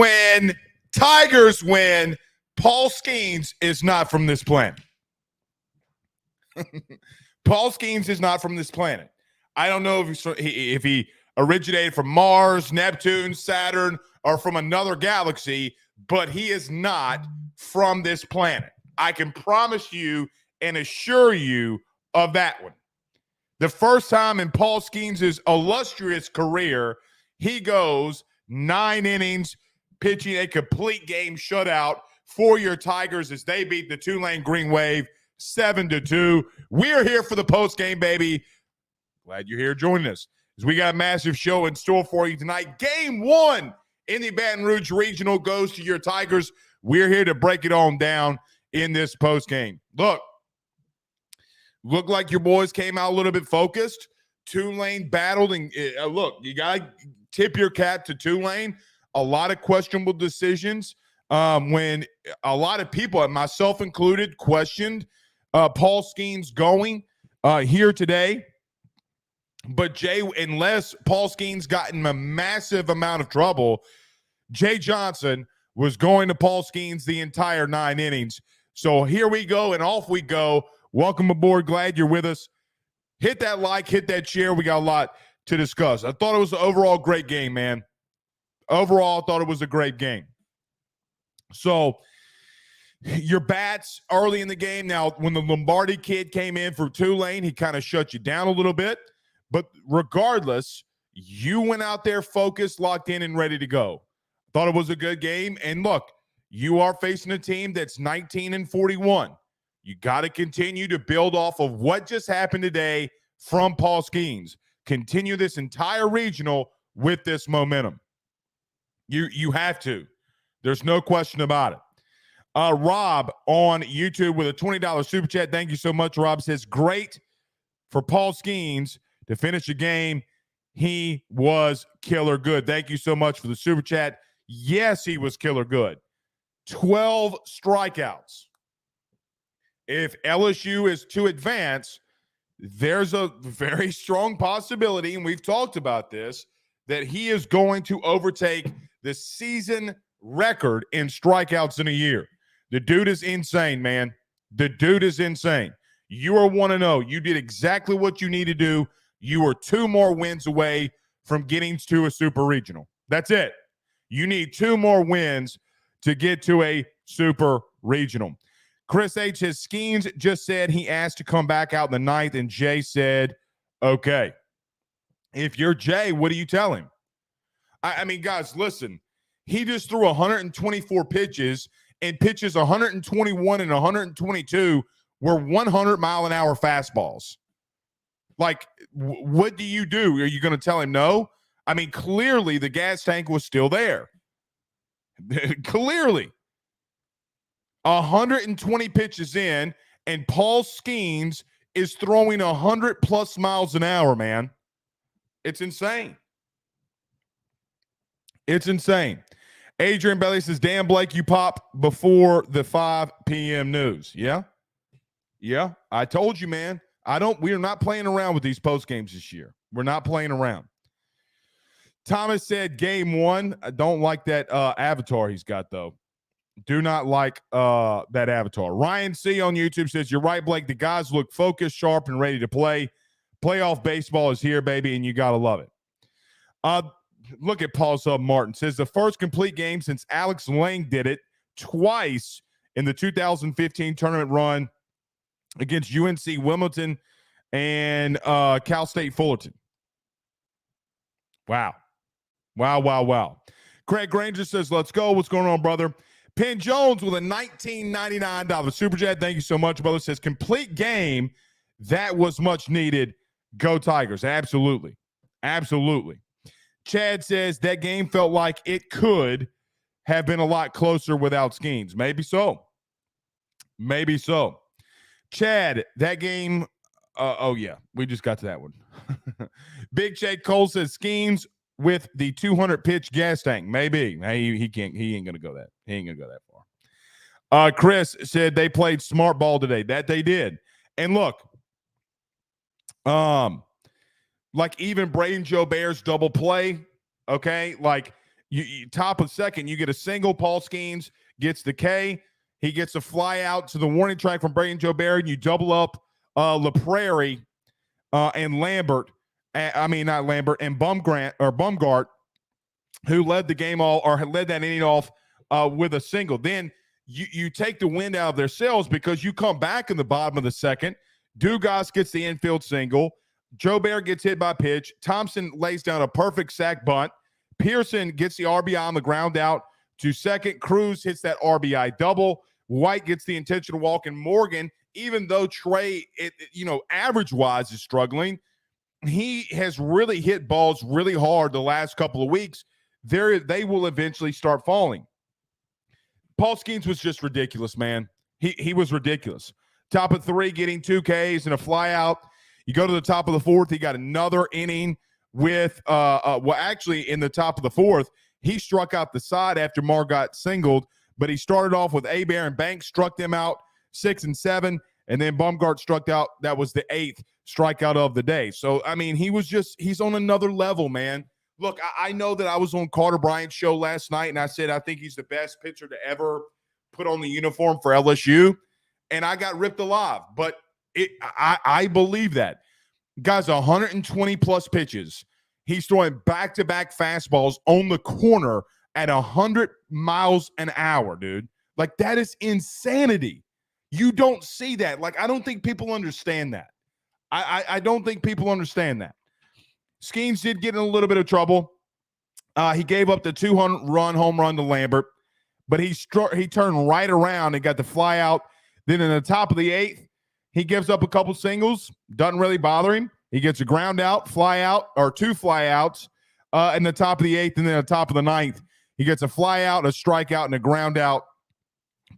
When Tigers win, Paul Skeens is not from this planet. Paul Skeens is not from this planet. I don't know if he originated from Mars, Neptune, Saturn, or from another galaxy, but he is not from this planet. I can promise you and assure you of that one. The first time in Paul Skeens' illustrious career, he goes 9 innings, pitching a complete game shutout for your Tigers as they beat the Tulane Green Wave 7-2. We're here for the post game, baby. Glad you're here joining us as we got a massive show in store for you tonight. Game 1 in the Baton Rouge Regional goes to your Tigers. We're here to break it on down in this post game. Look like your boys came out a little bit focused. Tulane battled, and look, you got to tip your cap to Tulane. A lot of questionable decisions when a lot of people, and myself included, questioned Paul Skeens going here today. But Jay, unless Paul Skeens got in a massive amount of trouble, Jay Johnson was going to Paul Skeens the entire 9 innings. So here we go, and off we go. Welcome aboard. Glad you're with us. Hit that like, hit that share. We got a lot to discuss. I thought it was an overall great game, man. Overall, I thought it was a great game. So your bats early in the game. Now, when the Lombardi kid came in for Tulane, he kind of shut you down a little bit. But regardless, you went out there focused, locked in, and ready to go. Thought it was a good game. And look, you are facing a team that's 19-41. You got to continue to build off of what just happened today from Paul Skeens. Continue this entire regional with this momentum. You have to. There's no question about it. Rob on YouTube with a $20 super chat. Thank you so much, Rob. Says, great for Paul Skeens to finish the game. He was killer good. Thank you so much for the super chat. Yes, he was killer good. 12 strikeouts. If LSU is to advance, there's a very strong possibility, and we've talked about this, that he is going to overtake the season record in strikeouts in a year. The dude is insane, man. The dude is insane. You are 1-0. You did exactly what you need to do. You are 2 more wins away from getting to a super regional. That's it. You need 2 more wins to get to a super regional. Chris H. says, Skeens just said he asked to come back out in the 9th, and Jay said, okay. If you're Jay, what do you tell him? I mean, guys, listen. He just threw 124 pitches, and pitches 121 and 122 were 100-mile-an-hour fastballs. Like, what do you do? Are you going to tell him no? I mean, clearly the gas tank was still there. Clearly. 120 pitches in, and Paul Skeens is throwing 100+ miles an hour, man. It's insane. It's insane. Adrian Bailey says, damn, Blake, you pop before the 5 p.m. news. Yeah? Yeah, I told you, man. We are not playing around with these post games this year. We're not playing around. Thomas said, game 1. I don't like that avatar he's got, though. Do not like that avatar. Ryan C. on YouTube says, you're right, Blake. The guys look focused, sharp, and ready to play. Playoff baseball is here, baby, and you got to love it. Look at Paul Sub Martin. Says, the first complete game since Alex Lang did it twice in the 2015 tournament run against UNC Wilmington and Cal State Fullerton. Wow. Wow. Craig Granger says, let's go. What's going on, brother? Penn Jones with a $19.99 super chat. Thank you so much, brother. Says, complete game. That was much needed. Go Tigers. Absolutely. Chad says, that game felt like it could have been a lot closer without Skeens. Maybe so. Chad, that game, oh yeah, we just got to that one. Big Jake Cole says, Skeens with the 200 pitch gas tank. Maybe. He ain't gonna go that. He ain't gonna go that far. Chris said they played smart ball today. That they did. And look, like even Braden Joe Bear's double play, okay? Like You top of second, you get a single. Paul Skeens gets the K. He gets a fly out to the warning track from Brayden Joubert, and you double up LaPrairie and Lambert. Not Lambert, and Bumgart, who led the game led that inning off with a single. Then you take the wind out of their sails because you come back in the bottom of the second. Dugas gets the infield single. Joubert gets hit by pitch. Thompson lays down a perfect sac bunt. Pearson gets the RBI on the ground out to second. Cruz hits that RBI double. White gets the intentional walk. And Morgan, even though Trey, average-wise is struggling, he has really hit balls really hard the last couple of weeks. They will eventually start falling. Paul Skeens was just ridiculous, man. He was ridiculous. Top of three, getting 2 Ks and a fly out. You go to the top of the fourth, he got another inning with actually in the top of the fourth, he struck out the side after Margot singled, but he started off with Hebert and Banks, struck them out 6 and 7, and then Bumgart struck out. That was the 8th strikeout of the day. So, he's on another level, man. Look, I know that I was on Carter Bryant's show last night, and I said I think he's the best pitcher to ever put on the uniform for LSU, and I got ripped alive. But I believe that. Guy's 120-plus pitches. He's throwing back-to-back fastballs on the corner at 100 miles an hour, dude. Like, that is insanity. You don't see that. Like, I don't think people understand that. I don't think people understand that. Skeens did get in a little bit of trouble. He gave up the 200-run home run to Lambert, but he turned right around and got the fly out. Then in the top of the 8th, he gives up a couple singles. Doesn't really bother him. He gets a ground out, fly out, or 2 fly outs in the top of the 8th, and then the top of the 9th, he gets a fly out, a strikeout, and a ground out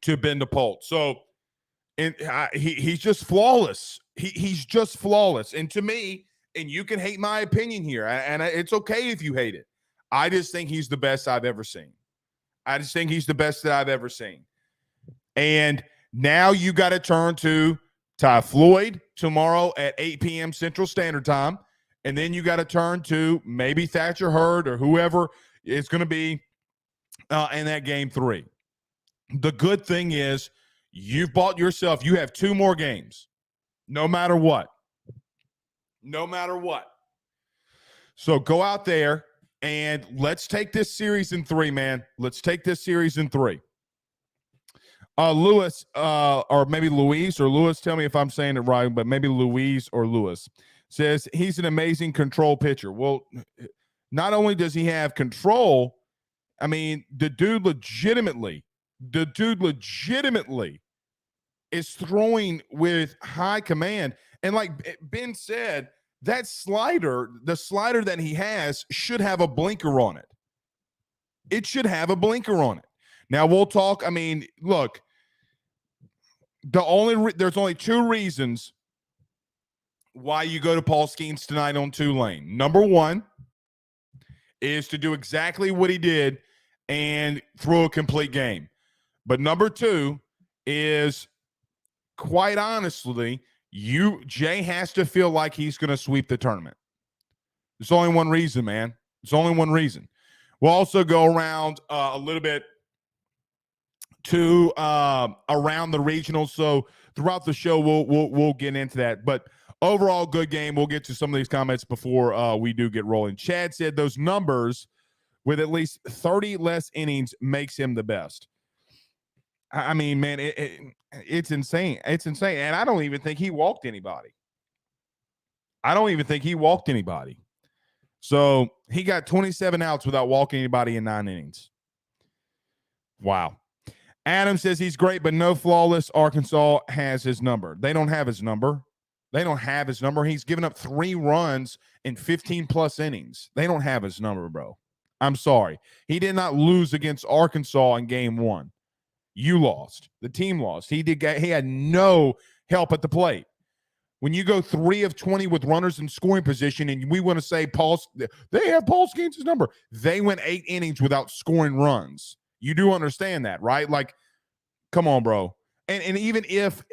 to Ben DePault. So he's just flawless. He's just flawless. And to me, and you can hate my opinion here, and it's okay if you hate it. I just think he's the best I've ever seen. I just think he's the best that I've ever seen. And now you got to turn to Ty Floyd tomorrow at 8 p.m. Central Standard Time. And then you got to turn to maybe Thatcher Hurd or whoever is going to be in that game 3. The good thing is you've bought yourself, you have 2 more games, no matter what. No matter what. So go out there and let's take this series in 3, man. Let's take this series in 3. Lewis, or maybe Louise or Lewis, tell me if I'm saying it right, but maybe Louise or Lewis says he's an amazing control pitcher. Well, not only does he have control, the dude legitimately is throwing with high command. And like Ben said, that slider, the slider that he has should have a blinker on it. It should have a blinker on it. Now we'll talk. Look, there's only 2 reasons why you go to Paul Skeens tonight on Tulane. Number 1 is to do exactly what he did and throw a complete game. But number 2 is, quite honestly, Jay has to feel like he's going to sweep the tournament. There's only one reason, man. There's only one reason. We'll also go around a little bit to around the regionals. So throughout the show, we'll get into that. But overall, good game. We'll get to some of these comments before we do get rolling. Chad said those numbers with at least 30 less innings makes him the best. Man, it's insane. It's insane. And I don't even think he walked anybody. So he got 27 outs without walking anybody in 9 innings. Wow. Adam says he's great, but no flawless. Arkansas has his number. They don't have his number. He's given up 3 runs in 15-plus innings. They don't have his number, bro. I'm sorry. He did not lose against Arkansas in game 1. You lost. The team lost. He had no help at the plate. When you go 3 of 20 with runners in scoring position, and we want to say they have Paul Skeens' number. They went 8 innings without scoring runs. You do understand that, right? Like, come on, bro. And even if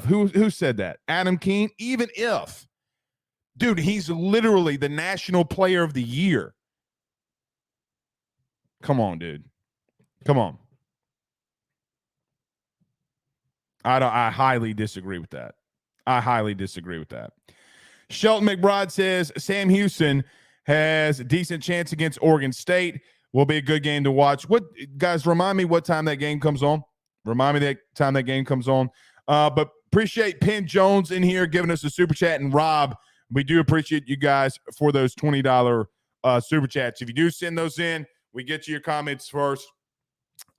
who said that? Adam Keene. Even if, dude, he's literally the national player of the year. Come on, dude. Come on. I highly disagree with that. Shelton McBride says Sam Houston has a decent chance against Oregon State. Will be a good game to watch. What guys, remind me what time that game comes on. But appreciate Penn Jones in here giving us a super chat, and Rob, we do appreciate you guys for those $20 super chats. If you do send those in, we get to your comments first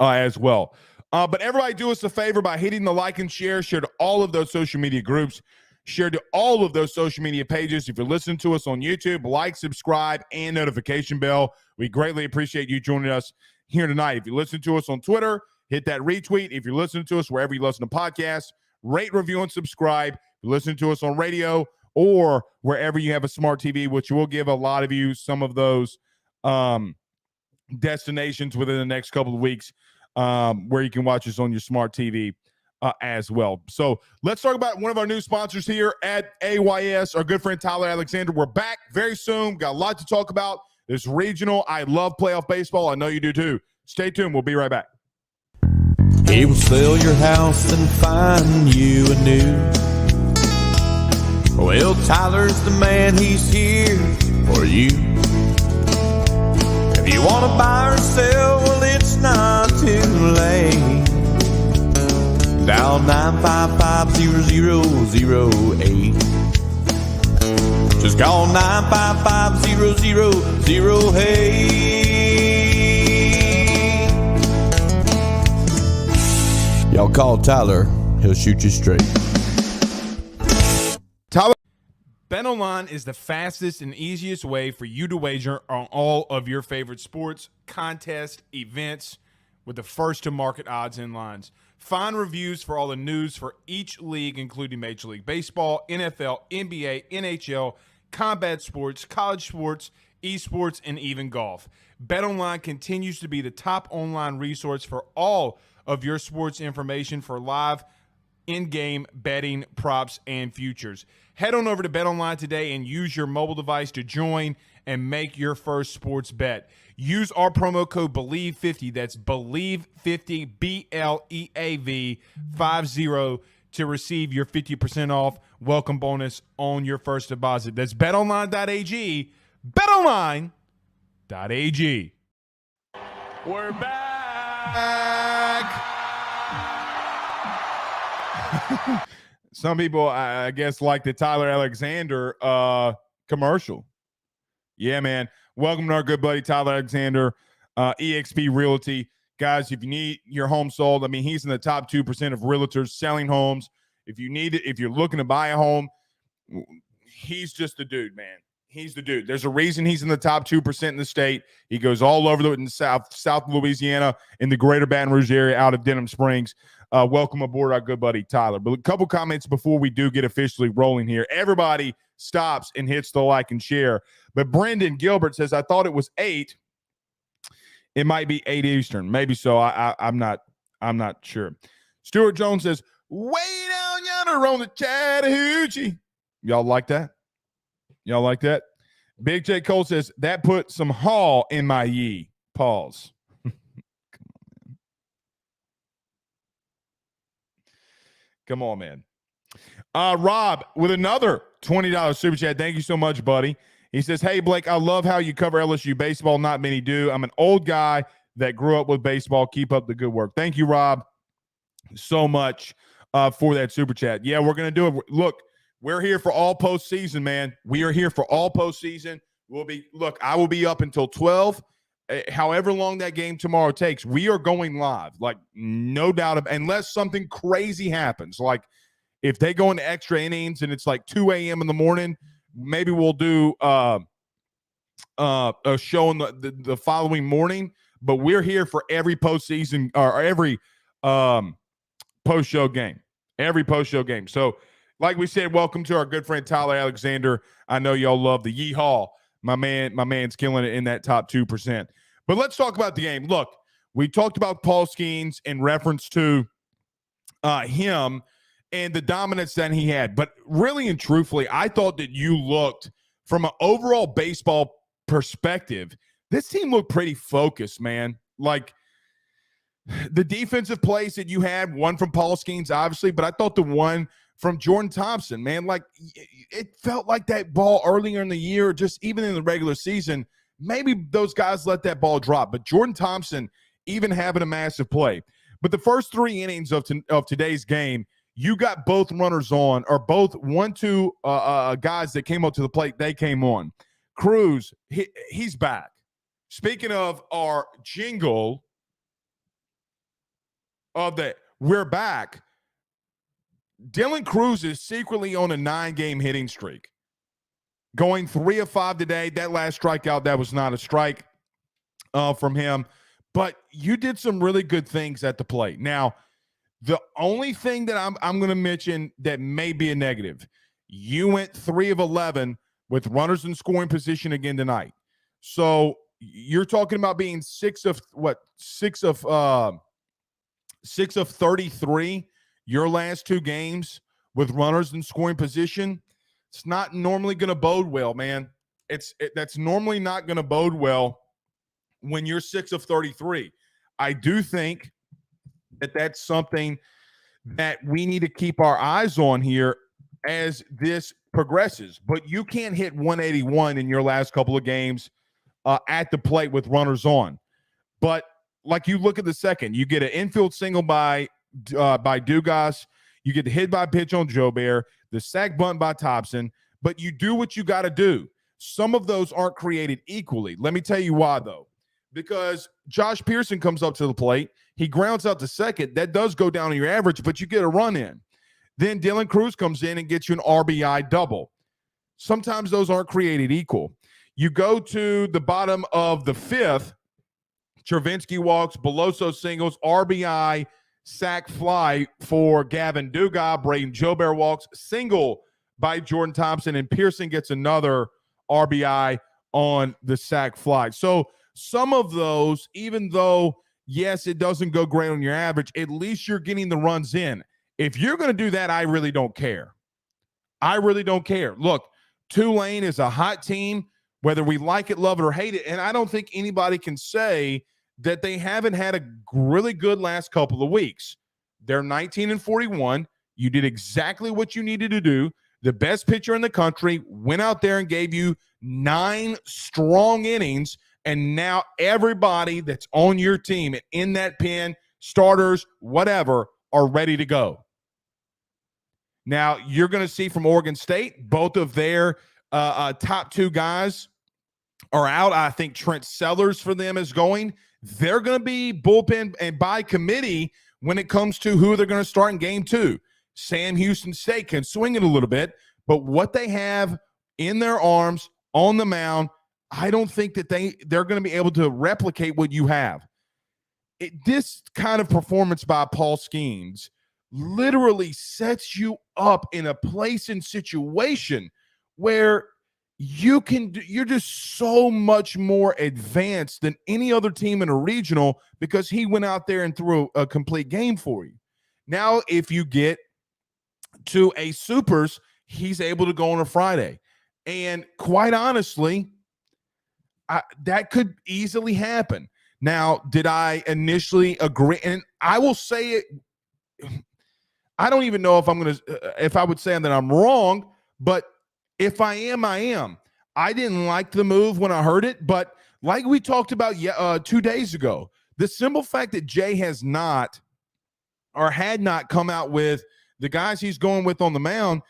as well. But everybody do us a favor by hitting the like and share to all of those social media groups, share to all of those social media pages. If you're listening to us on YouTube, like, subscribe, and notification bell. We greatly appreciate you joining us here tonight. If you listen to us on Twitter, hit that retweet. If you're listening to us wherever you listen to podcasts, rate, review, and subscribe. If you listen to us on radio or wherever you have a smart TV, which will give a lot of you some of those destinations within the next couple of weeks where you can watch us on your smart TV as well. So let's talk about one of our new sponsors here at AYS, our good friend Tyler Alexander. We're back very soon. Got a lot to talk about. This regional. I love playoff baseball. I know you do too. Stay tuned. We'll be right back. He will sell your house and find you a new. Well, Tyler's the man. He's here for you. If you want to buy or sell, well, it's not too late. Dial 955-0008. Just call 955-0008. Y'all call Tyler. He'll shoot you straight. Tyler. BetOnline is the fastest and easiest way for you to wager on all of your favorite sports, contests, events with the first-to-market odds and lines. Find reviews for all the news for each league, including Major League Baseball, NFL, NBA, NHL, combat sports, college sports, esports, and even golf. BetOnline continues to be the top online resource for all of your sports information for live in-game betting, props, and futures. Head on over to BetOnline today and use your mobile device to join and make your first sports bet. Use our promo code BELIEVE50, that's BELIEVE50, BLEAV 50, to receive your 50% off welcome bonus on your first deposit. That's betonline.ag, betonline.ag. We're back. Some people, I guess, like the Tyler Alexander commercial. Yeah, man. Welcome to our good buddy Tyler Alexander, eXp Realty. Guys, if you need your home sold, I mean, he's in the top 2% of realtors selling homes. If you need it, if you're looking to buy a home, he's just the dude, man. He's the dude. There's a reason he's in the top 2% in the state. He goes all over in South Louisiana, in the greater Baton Rouge area, out of Denham Springs. Welcome aboard our good buddy Tyler. But a couple comments before we do get officially rolling here. Everybody stops and hits the like and share. But Brendan Gilbert says, I thought it was 8. It might be 8 Eastern. Maybe so. I'm not sure. Stuart Jones says, way down yonder on the Chattahoochee. Y'all like that? Y'all like that? Big J. Cole says, that put some haw in my yee. Pause. Come on, man. Rob with another $20 super chat. Thank you so much, buddy. He says, hey, Blake, I love how you cover LSU baseball. Not many do. I'm an old guy that grew up with baseball. Keep up the good work. Thank you, Rob, so much for that super chat. Yeah, we're going to do it. Look, we're here for all postseason, man. We are here for all postseason. I will be up until 12. However long that game tomorrow takes, we are going live. Like, no doubt, unless something crazy happens. Like, if they go into extra innings and it's like 2 a.m. in the morning, maybe we'll do a show in the following morning. But we're here for every postseason or every post-show game. Every post-show game. So, like we said, welcome to our good friend Tyler Alexander. I know y'all love the yeehaw. My man's killing it in that top 2%. But let's talk about the game. Look, we talked about Paul Skeens in reference to him and the dominance that he had. But really and truthfully, I thought that you looked from an overall baseball perspective this team looked pretty focused, man. Like the defensive plays that you had, one from Paul Skeens, obviously, but I thought the one from Jordan Thompson, man, like it felt like that ball earlier in the year, just even in the regular season, maybe those guys let that ball drop. But Jordan Thompson even having a massive play. But the first 3 innings of today's game, you got both runners on, or both 1-2 guys that came up to the plate, they came on. Cruz, he's back. Speaking of our jingle of that, we're back. Dylan Cruz is secretly on a 9-game hitting streak. Going 3 of 5 today. That last strikeout, that was not a strike from him. But you did some really good things at the plate. Now, the only thing that I'm going to mention that may be a negative, you went 3 of 11 with runners in scoring position again tonight. So you're talking about being 6 of 33 your last 2 games with runners in scoring position. It's not normally going to bode well, man. That's normally not going to bode well when you're 6 of 33. I do think that that's something that we need to keep our eyes on here as this progresses. But you can't hit 181 in your last couple of games at the plate with runners on. But like you look at the second, you get an infield single by Dugas, you get the hit by pitch on Jobert, the sac bunt by Thompson, but you do what you got to do. Some of those aren't created equally. Let me tell you why, though. Because Josh Pearson comes up to the plate, he grounds out to second. That does go down on your average, but you get a run in. Then Dylan Cruz comes in and gets you an RBI double. Sometimes those aren't created equal. You go to the bottom of the 5th, Chervinsky walks, Beloso singles, RBI, sac fly for Gavin Dugas, Braden Jobert walks, single by Jordan Thompson, and Pearson gets another RBI on the sac fly. So some of those, even though, yes, it doesn't go great on your average, at least you're getting the runs in. If you're going to do that, I really don't care. I really don't care. Look, Tulane is a hot team, whether we like it, love it, or hate it, and I don't think anybody can say that they haven't had a really good last couple of weeks. They're 19-41. You did exactly what you needed to do. The best pitcher in the country went out there and gave you 9 strong innings, and now everybody that's on your team and in that pen, starters, whatever, are ready to go. Now, you're going to see from Oregon State, both of their top 2 guys are out. I think Trent Sellers for them is going. They're going to be bullpen and by committee when it comes to who they're going to start in game 2. Sam Houston State can swing it a little bit, but what they have in their arms on the mound, I don't think that they're going to be able to replicate what you have. This kind of performance by Paul Skeens literally sets you up in a place and situation where you're just so much more advanced than any other team in a regional because he went out there and threw a complete game for you. Now, if you get to a supers, he's able to go on a Friday. And quite honestly, that could easily happen. Now, did I initially agree? And I will say it. I don't even know if I would say that I'm wrong, but if I am, I am. I didn't like the move when I heard it, but like we talked about 2 days ago, the simple fact that Jay has not or had not come out with the guys he's going with on the mound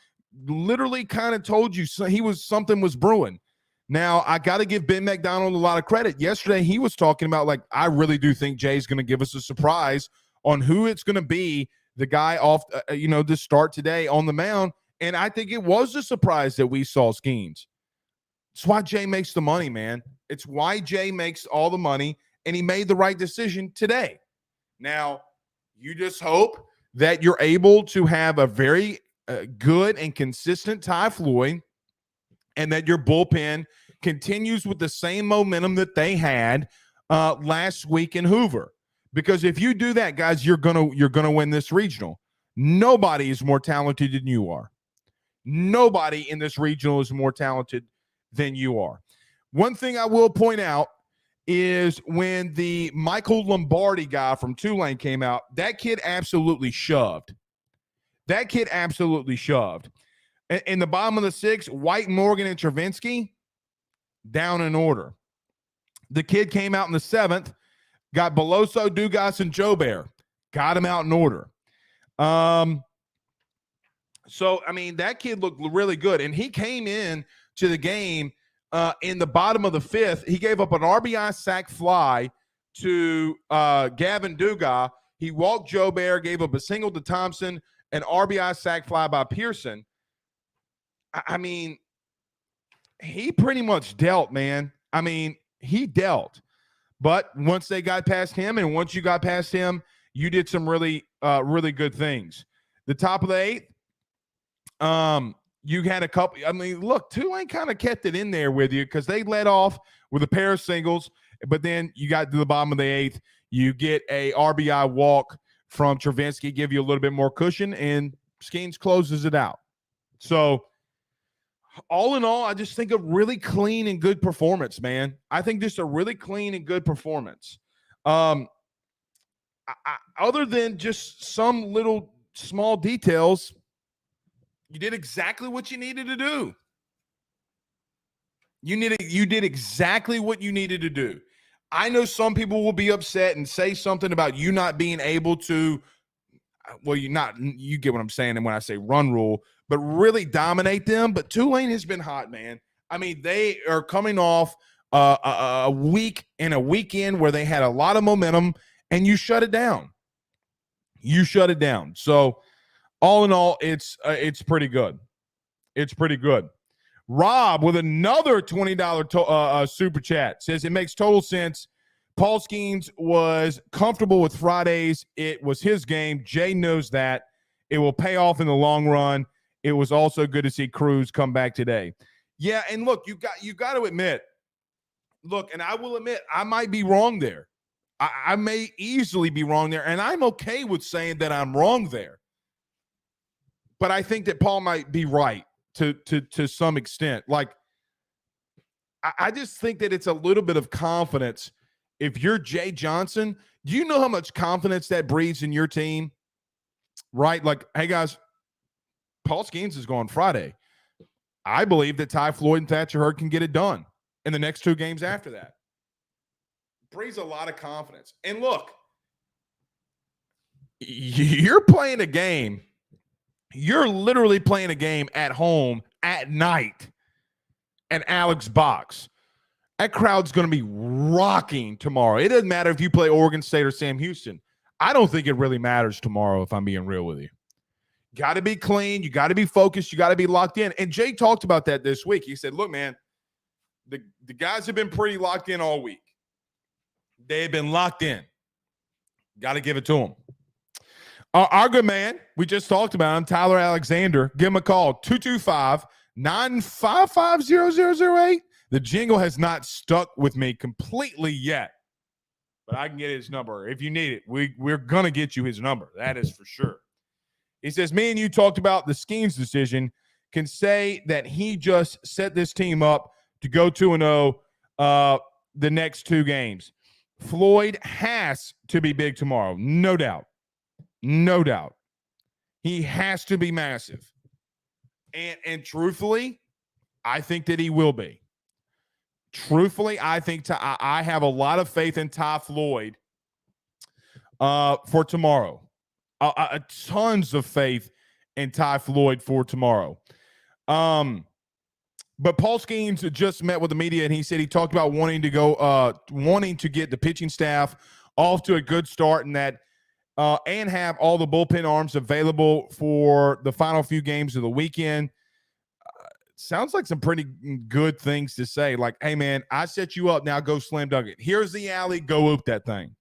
literally kind of told you something was brewing. Now, I got to give Ben McDonald a lot of credit. Yesterday, he was talking about, like, I really do think Jay's going to give us a surprise on who it's going to be, the guy off, to start today on the mound. And I think it was a surprise that we saw Skeens. It's why Jay makes the money, man. It's why Jay makes all the money, and he made the right decision today. Now, you just hope that you're able to have a very good and consistent Ty Floyd, and that your bullpen continues with the same momentum that they had last week in Hoover. Because if you do that, guys, you're gonna win this regional. Nobody is more talented than you are. Nobody in this regional is more talented than you are. One thing I will point out is when the Michael Lombardi guy from Tulane came out, that kid absolutely shoved. That kid absolutely shoved. In the bottom of the 6, White, Morgan, and Travinsky, down in order. The kid came out in the 7th, got Beloso, Dugas, and Jobert. Got him out in order. So, I mean, that kid looked really good. And he came in to the game in the bottom of the 5th. He gave up an RBI sac fly to Gavin Dugas. He walked Jobert, gave up a single to Thompson, an RBI sac fly by Pearson. I mean, he pretty much dealt, man. I mean, he dealt. But once they got past him, and once you got past him, you did some really, really good things. The top of the 8th, you had a couple. I mean, look, Tulane kind of kept it in there with you because they led off with a pair of singles, but then you got to the bottom of the 8th. You get a RBI walk from Travinsky, give you a little bit more cushion, and Skeens closes it out. So, all in all, I just think a really clean and good performance, man. I think just a really clean and good performance. Other than just some little small details, you did exactly what you needed to do. You did exactly what you needed to do. I know some people will be upset and say something about you not being able to, well, you get what I'm saying and when I say run rule, but really dominate them. But Tulane has been hot, man. I mean, they are coming off a week and a weekend where they had a lot of momentum, and you shut it down. You shut it down. So, all in all, it's pretty good. It's pretty good. Rob with another $20 super chat says it makes total sense. Paul Skeens was comfortable with Fridays. It was his game. Jay knows that. It will pay off in the long run. It was also good to see Cruz come back today. Yeah, and look, you got to admit, look, and I will admit, I might be wrong there. I may easily be wrong there, and I'm okay with saying that I'm wrong there. But I think that Paul might be right to some extent. Like, I just think that it's a little bit of confidence. If you're Jay Johnson, do you know how much confidence that breeds in your team? Right? Like, hey, guys, Paul Skeens is going Friday. I believe that Ty Floyd and Thatcher Hurd can get it done in the next 2 games after that. Breeds a lot of confidence. And look, you're playing a game. You're literally playing a game at home at night at Alex Box. That crowd's going to be rocking tomorrow. It doesn't matter if you play Oregon State or Sam Houston. I don't think it really matters tomorrow, if I'm being real with you. Got to be clean. You got to be focused. You got to be locked in. And Jay talked about that this week. He said, look, man, the guys have been pretty locked in all week. They have been locked in. Got to give it to them. Our good man, we just talked about him, Tyler Alexander. Give him a call, 225-955-0008. The jingle has not stuck with me completely yet, but I can get his number. If you need it, we're going to get you his number. That is for sure. He says, me and you talked about the Skeens decision. Can say that he just set this team up to go 2-0 the next 2 games. Floyd has to be big tomorrow, no doubt. No doubt. He has to be massive. And truthfully, I think that he will be. Truthfully, I think I have a lot of faith in Ty Floyd for tomorrow. Tons of faith in Ty Floyd for tomorrow. But Paul Skeens just met with the media, and he said he talked about wanting to get the pitching staff off to a good start, and that and have all the bullpen arms available for the final few games of the weekend. Sounds like some pretty good things to say. Like, hey, man, I set you up. Now go slam dunk it. Here's the alley. Go oop that thing.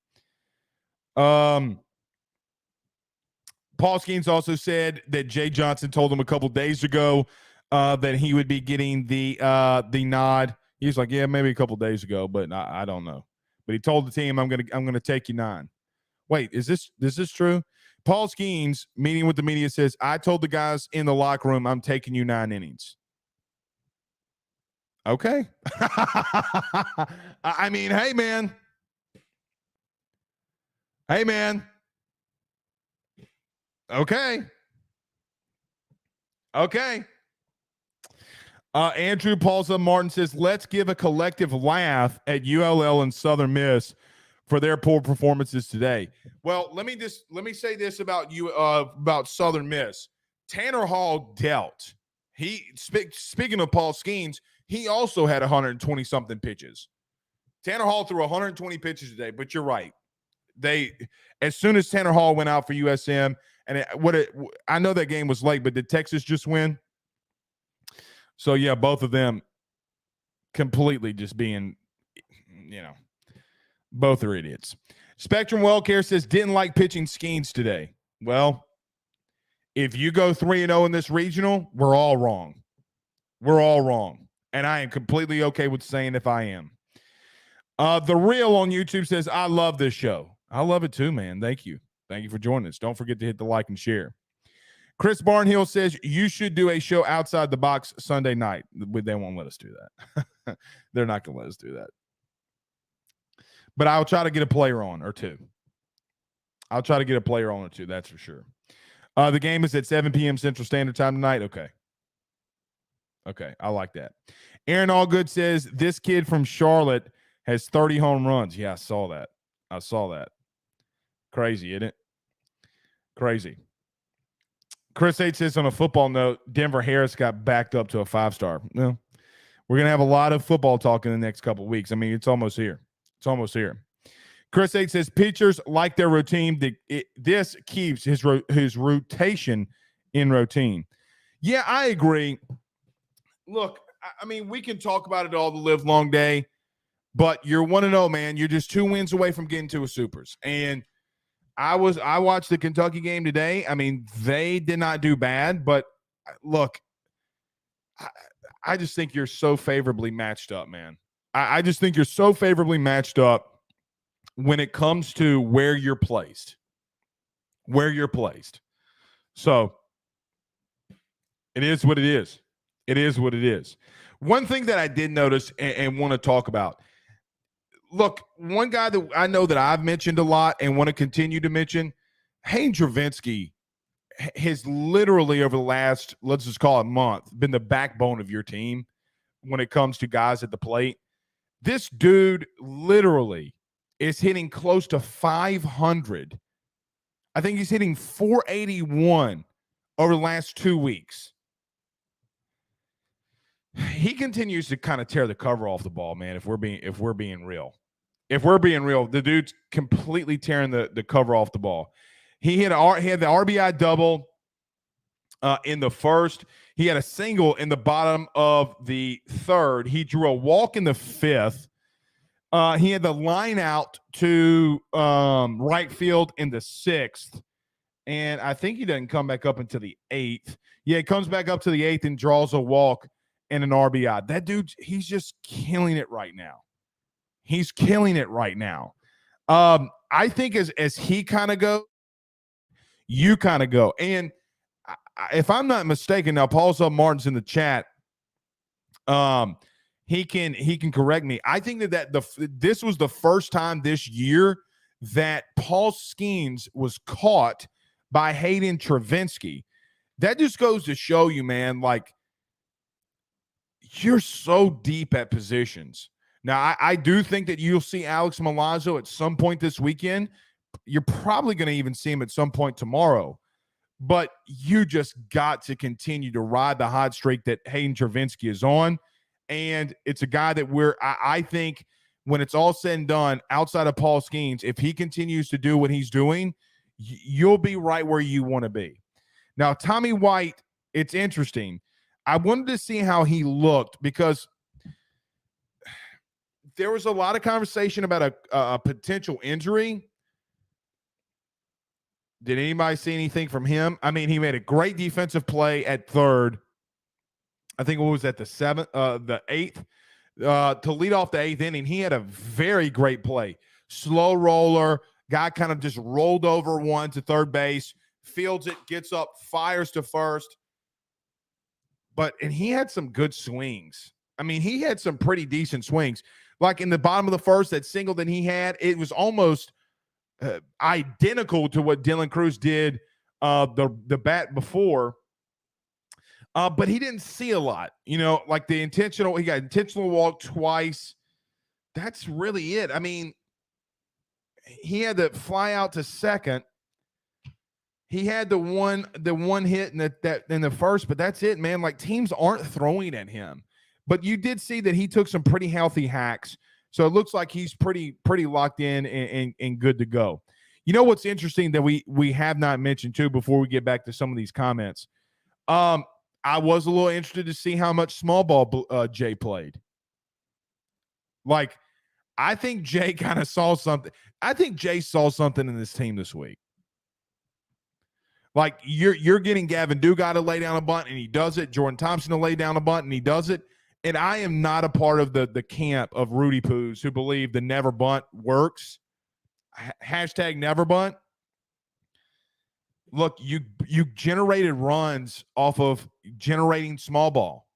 Paul Skeens also said that Jay Johnson told him a couple days ago that he would be getting the nod. He was like, yeah, maybe a couple days ago, but I don't know. But he told the team, I'm gonna take you 9. Wait, is this true? Paul Skeens, meeting with the media, says, I told the guys in the locker room, I'm taking you 9 innings. Okay. I mean, hey, man. Hey, man. Okay. Okay. Andrew Paulson Martin says, let's give a collective laugh at ULL and Southern Miss for their poor performances today. Well, let me say this about you about Southern Miss. Tanner Hall dealt. Speaking of Paul Skeens, he also had 120 something pitches. Tanner Hall threw 120 pitches today, but you're right. As soon as Tanner Hall went out for USM, and I know that game was late, but did Texas just win? So yeah, both of them completely just being, both are idiots. Spectrum Wellcare says didn't like pitching Skeens today. Well, if you go 3-0 in this regional, we're all wrong. We're all wrong. And I am completely okay with saying if I am. The Real on YouTube says, I love this show. I love it too, man. Thank you. Thank you for joining us. Don't forget to hit the like and share. Chris Barnhill says, you should do a show outside the box Sunday night. They won't let us do that. They're not going to let us do that. But I'll try to get a player on or two. I'll try to get a player on or two, that's for sure. The game is at 7 p.m. Central Standard Time tonight. Okay, I like that. Aaron Allgood says, this kid from Charlotte has 30 home runs. Yeah, I saw that. Crazy, isn't it? Crazy. Chris H says on a football note, Denver Harris got backed up to a 5-star. No, we're going to have a lot of football talk in the next couple of weeks. I mean, it's almost here. Chris H says pitchers like their routine. This keeps his rotation in routine. Yeah, I agree. Look, I mean, we can talk about it all the live long day, but you're 1-0, man. You're just 2 wins away from getting to a Supers. And I watched the Kentucky game today. I mean, they did not do bad, but look, I just think you're so favorably matched up, man. I just think you're so favorably matched up when it comes to where you're placed. So it is what it is. One thing that I did notice and want to talk about. Look, one guy that I know that I've mentioned a lot and want to continue to mention, Hayden Travinski has literally over the last, let's just call it month, been the backbone of your team when it comes to guys at the plate. This dude literally is hitting close to 500. I think he's hitting 481 over the last 2 weeks. He continues to kind of tear the cover off the ball, man, if we're being real. The dude's completely tearing the cover off the ball. He had the RBI double in the first. He had a single in the bottom of the third. He drew a walk in the fifth. He had the line out to right field in the sixth. And I think he doesn't come back up until the eighth. Yeah, he comes back up to the eighth and draws a walk and an RBI. That dude, he's just killing it right now. I think as he kind of go, you kind of go. And if I'm not mistaken, now Paul Sub Martin's in the chat. He can correct me. I think this was the first time this year that Paul Skeens was caught by Hayden Travinski. That just goes to show you, man, like you're so deep at positions. Now, I do think that you'll see Alex Milazzo at some point this weekend. You're probably going to even see him at some point tomorrow. But you just got to continue to ride the hot streak that Hayden Travinski is on. And it's a guy that I think when it's all said and done, outside of Paul Skeens, if he continues to do what he's doing, you'll be right where you want to be. Now, Tommy White, it's interesting. I wanted to see how he looked because there was a lot of conversation about a potential injury. Did anybody see anything from him? I mean, he made a great defensive play at third. I think it was at the eighth, to lead off the eighth inning. He had a very great play. Slow roller, guy kind of just rolled over one to third base, fields it, gets up, fires to first. And he had some good swings. I mean, he had some pretty decent swings. Like in the bottom of the first, that single that he had, it was almost identical to what Dylan Cruz did the bat before. But he didn't see a lot, like he got intentional walk twice. That's really it. I mean, he had to fly out to second. He had the one hit in the first, but that's it, man. Like, teams aren't throwing at him. But you did see that he took some pretty healthy hacks. So it looks like he's pretty locked in and good to go. You know what's interesting that we have not mentioned too before we get back to some of these comments? I was a little interested to see how much small ball Jay played. Like, I think Jay kind of saw something. I think Jay saw something in this team this week. Like, you're getting Gavin Dugas to lay down a bunt, and he does it. Jordan Thompson to lay down a bunt, and he does it. And I am not a part of the camp of Rudy Poos who believe the never bunt works. Hashtag never bunt. Look, you generated runs off of generating small ball.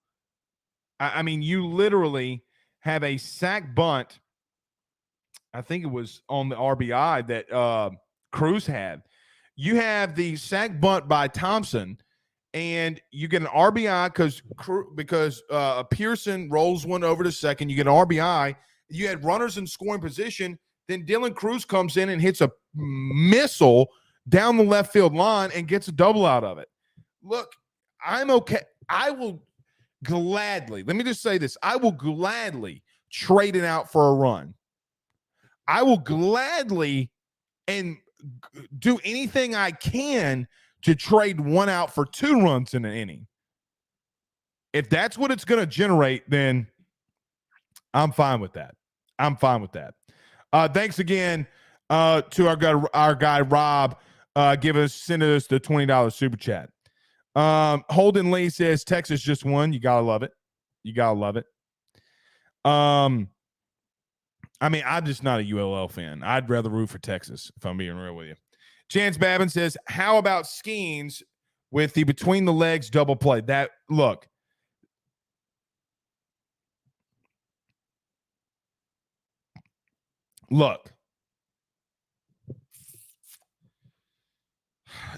I mean, you literally have a sack bunt. I think it was on the RBI that Cruz had. You have the sack bunt by Thompson, and you get an RBI because Pearson rolls one over to second. You get an RBI. You had runners in scoring position. Then Dylan Cruz comes in and hits a missile down the left field line and gets a double out of it. Look, I'm okay. I will gladly, let me just say this, I will gladly trade it out for a run. I will gladly and do anything I can to trade one out for 2 runs in an inning. If that's what it's going to generate, then I'm fine with that. Thanks again to our guy Rob, sending us the $20 super chat. Holden Lee says Texas just won. You gotta love it. I mean, I'm just not a ULL fan. I'd rather root for Texas, if I'm being real with you. Chance Babin says, how about Skeens with the between the legs double play? Look.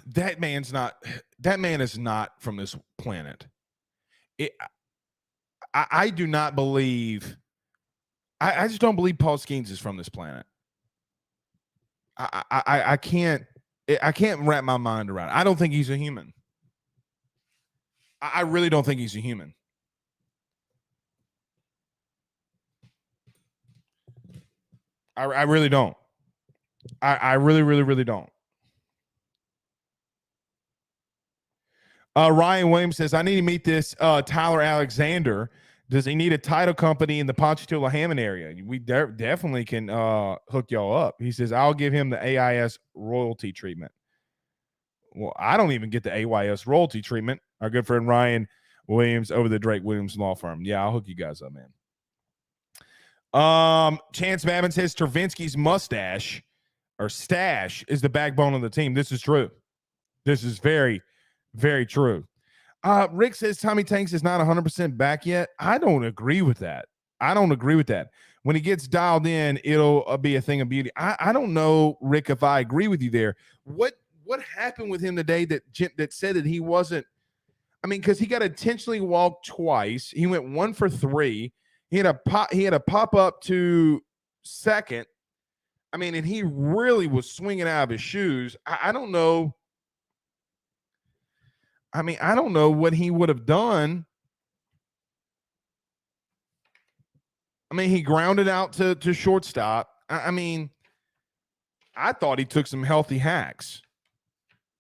That man is not from this planet. I do not believe. I just don't believe Paul Skeens is from this planet. I can't wrap my mind around it. I don't think he's a human. I really don't think he's a human. I really don't. I really don't. Ryan Williams says, I need to meet this Tyler Alexander. Does he need a title company in the Ponchatoula Hammond area? We definitely can hook y'all up. He says, I'll give him the AIS royalty treatment. Well, I don't even get the AYS royalty treatment. Our good friend Ryan Williams over the Drake Williams Law Firm. Yeah, I'll hook you guys up, man. Chance Babin says Stravinsky's mustache or stash is the backbone of the team. This is true. This is very, very true. Rick says Tommy Tanks is not 100% back yet. I don't agree with that. When he gets dialed in, it'll be a thing of beauty. I don't know, Rick, if I agree with you there. What happened with him today that said that he wasn't? I mean, because he got intentionally walked twice. He went 1 for 3. He had a pop up to second. I mean, and he really was swinging out of his shoes. I don't know. I mean, I don't know what he would have done. I mean, he grounded out to shortstop. I mean, I thought he took some healthy hacks.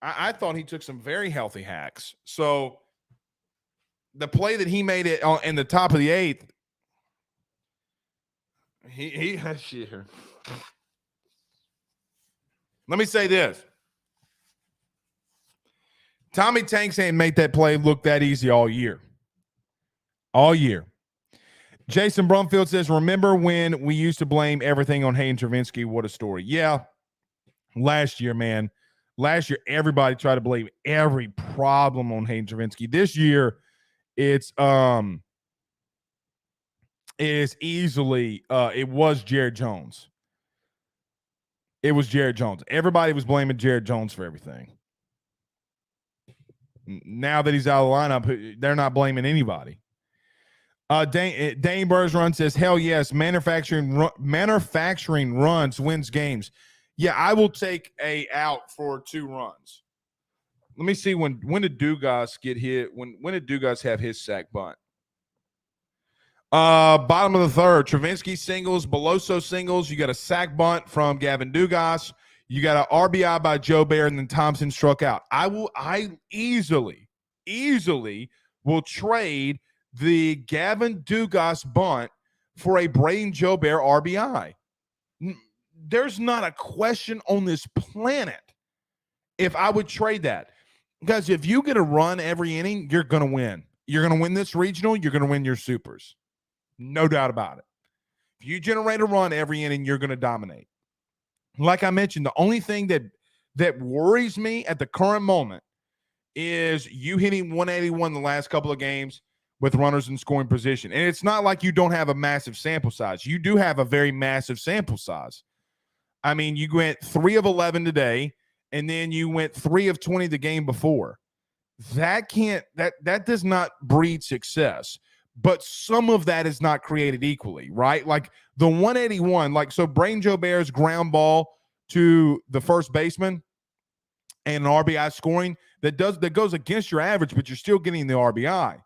I thought he took some very healthy hacks. So the play that he made it in the top of the 8th, he has shit here. Let me say this. Tommy Tanks ain't made that play look that easy all year. Jason Brumfield says, remember when we used to blame everything on Hayden Travinsky? What a story. Yeah. Last year, man. Last year, everybody tried to blame every problem on Hayden Travinsky. This year, it's is easily it was Jared Jones. It was Jared Jones. Everybody was blaming Jared Jones for everything. Now that he's out of the lineup, they're not blaming anybody. Dane Bergeron says, hell yes, manufacturing runs wins games. Yeah, I will take a out for 2 runs. Let me see when did Dugas get hit? When did Dugas have his sack bunt? Bottom of the third, Travinsky singles, Beloso singles. You got a sack bunt from Gavin Dugas. You got an RBI by Joe Bear, and then Thompson struck out. I easily will trade the Gavin Dugas bunt for a Braden Joe Bear RBI. There's not a question on this planet if I would trade that. Because if you get a run every inning, you're going to win. You're going to win this regional. You're going to win your supers. No doubt about it. If you generate a run every inning, you're going to dominate. Like I mentioned, the only thing that worries me at the current moment is you hitting 181 the last couple of games with runners in scoring position. And it's not like you don't have a massive sample size. You do have a very massive sample size. I mean, you went 3 of 11 today, and then you went 3 of 20 the game before. That does not breed success. But some of that is not created equally, right? Like the 181, so Braden Joe Bear's ground ball to the first baseman and an RBI scoring that goes against your average, but you're still getting the RBI.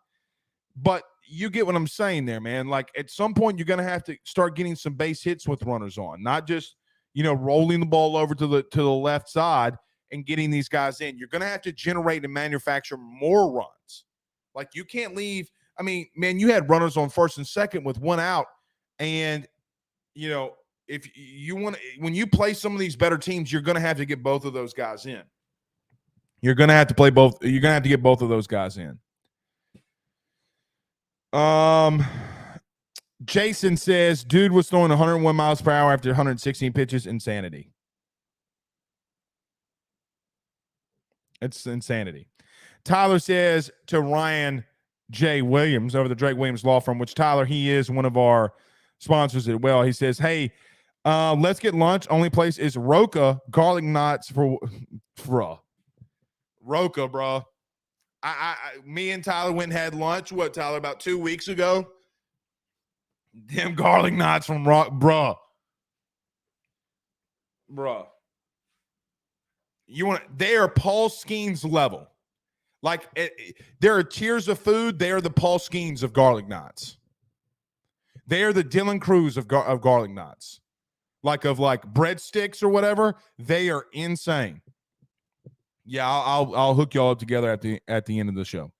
But you get what I'm saying there, man. Like at some point, you're going to have to start getting some base hits with runners on, not just, rolling the ball over to the left side and getting these guys in. You're going to have to generate and manufacture more runs. Like you can't leave. I mean, man, you had runners on first and second with 1 out. And, if you want to, when you play some of these better teams, you're going to have to get both of those guys in. You're going to have to play both. You're going to have to get both of those guys in. Jason says, dude was throwing 101 miles per hour after 116 pitches. Insanity. It's insanity. Tyler says to Ryan J. Williams over the Drake Williams Law Firm, which Tyler, he is one of our sponsors as well. He says, hey, let's get lunch. Only place is Roca, garlic knots for Roca, bro. Me and Tyler went and had lunch. What, Tyler, about 2 weeks ago? Them garlic knots from Rock, bro. They are Paul Skeens level. Like there are tiers of food. They are the Paul Skeens of garlic knots. They are the Dylan Cruz of garlic knots. Like breadsticks or whatever. They are insane. Yeah, I'll hook y'all up together at the end of the show.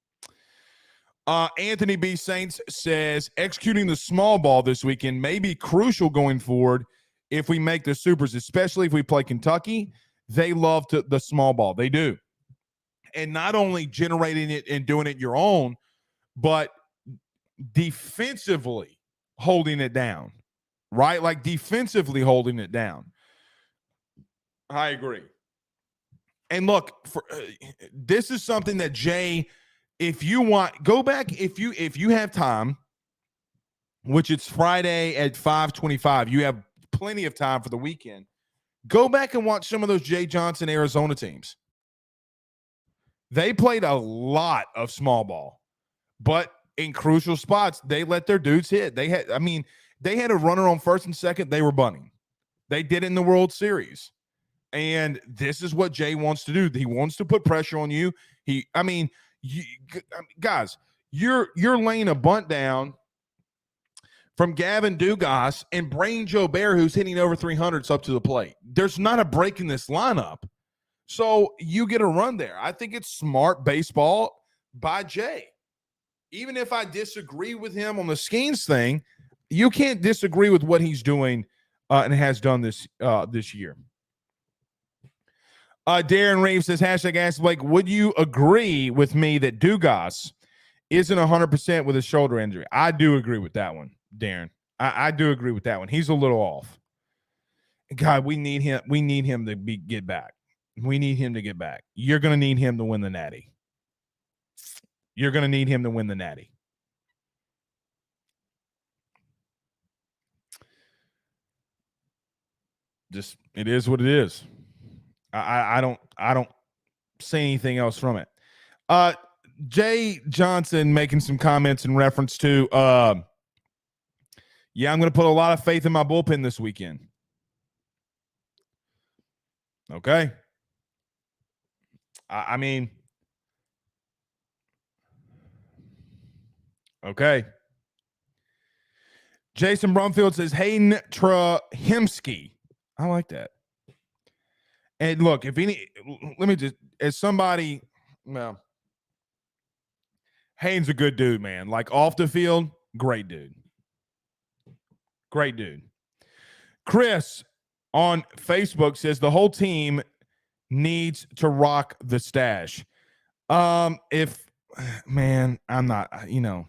Anthony B. Saints says executing the small ball this weekend may be crucial going forward if we make the supers, especially if we play Kentucky. They love the small ball. They do. And not only generating it and doing it your own, but defensively holding it down, right? Like defensively holding it down. I agree. And look, this is something that Jay, if you want, go back if you have time, which it's Friday at 5:25. You have plenty of time for the weekend. Go back and watch some of those Jay Johnson Arizona teams. They played a lot of small ball, but in crucial spots, they let their dudes hit. They had a runner on first and second. They were bunting. They did it in the World Series. And this is what Jay wants to do. He wants to put pressure on you. Guys, you're laying a bunt down from Gavin Dugas and Braden Joe Bear, who's hitting over 300s up to the plate. There's not a break in this lineup. So you get a run there. I think it's smart baseball by Jay. Even if I disagree with him on the Skeens thing, you can't disagree with what he's doing and has done this year. Darren Reeves says, hashtag Ask Blake, would you agree with me that Dugas isn't 100% with his shoulder injury? I do agree with that one, Darren. I do agree with that one. He's a little off. God, we need him. We need him to get back. We need him to get back. You're going to need him to win the Natty. You're going to need him to win the Natty. just it is what it is. I don't say anything else from it. Jay Johnson making some comments in reference to I'm going to put a lot of faith in my bullpen this weekend. Okay. I mean, okay. Jason Brumfield says Hayden Trahimsky. I like that. And look, let me just, as somebody, well, Hayden's a good dude, man. Like off the field, great dude. Great dude. Chris on Facebook says the whole team needs to rock the stash. If man, I'm not, I don't know.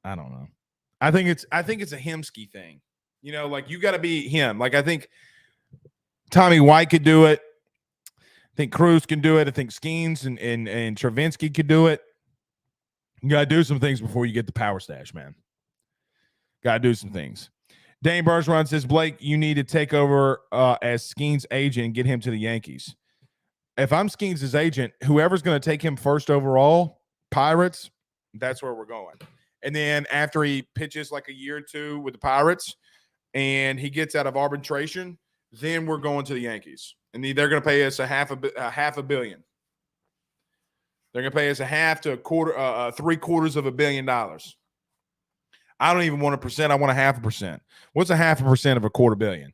I don't know. I think it's a Hemsky thing. Like you got to be him. Like I think Tommy White could do it. I think Cruz can do it. I think Skeens and Travinsky could do it. You got to do some things before you get the power stash, man. Got to do some things. Dane Bergeron says, Blake, you need to take over as Skeens' agent and get him to the Yankees. If I'm Skeens' agent, whoever's going to take him first overall, Pirates, that's where we're going. And then after he pitches like a year or two with the Pirates and he gets out of arbitration, then we're going to the Yankees. And they're going to pay us a half a $1 billion. They're going to pay us a half to a quarter, $750 million. I don't even want a percent. I want a 0.5%. What's a 0.5% of a $250 million?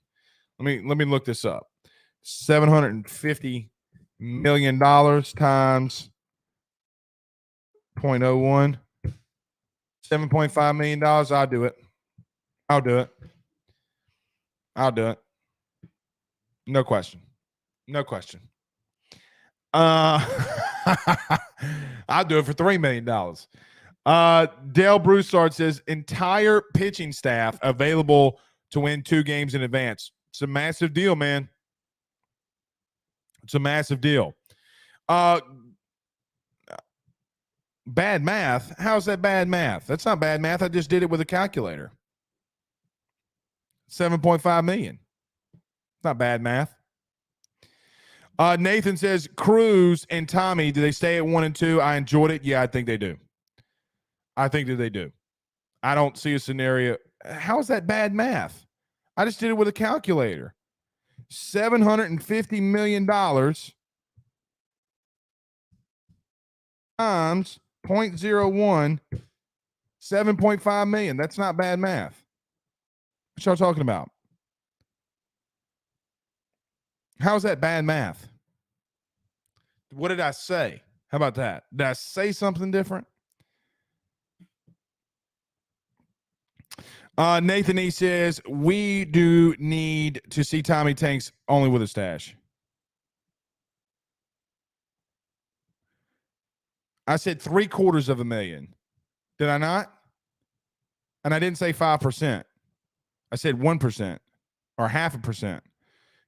Let me look this up. $750 million times 0.01. $7.5 million. I'll do it. No question. I'll do it for $3 million. Dale Broussard says entire pitching staff available to win 2 games in advance. It's a massive deal, man. It's a massive deal. Bad math? How's that bad math? That's not bad math. I just did it with a calculator. $7.5 million. Not bad math. Nathan says Cruz and Tommy, do they stay at 1 and 2? I enjoyed it. Yeah, I think they do. I think that they do. I don't see a scenario. How is that bad math? I just did it with a calculator. $750 million times 0.01, $7.5 million. That's not bad math. What y'all talking about? How's that bad math? What did I say? How about that? Did I say something different? Nathan E says, we do need to see Tommy Tanks only with a stash. I said $750,000. Did I not? And I didn't say 5%. I said 1% or 0.5%.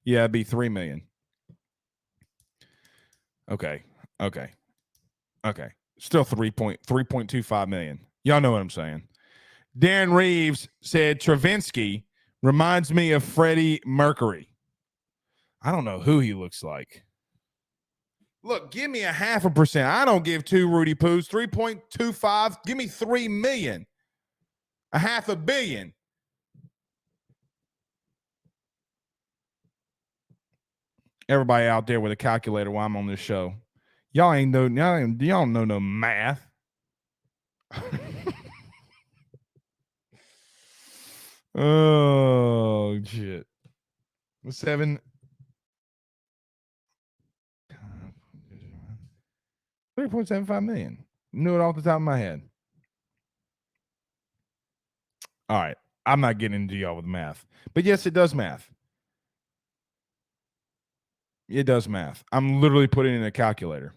Yeah, it'd be $3 million. Okay. Still $3.25 million. Y'all know what I'm saying. Darren Reeves said Travinsky reminds me of Freddie Mercury. I don't know who he looks like. Look, give me a 0.5%. I don't give 2 Rudy Poos. 3.25. Give me $3 million. A $500 million. Everybody out there with a calculator while I'm on this show. Y'all don't know no math. Oh shit. 3.75 million. Knew it off the top of my head. All right. I'm not getting into y'all with math. But yes, it does math. It does math. I'm literally putting it in a calculator.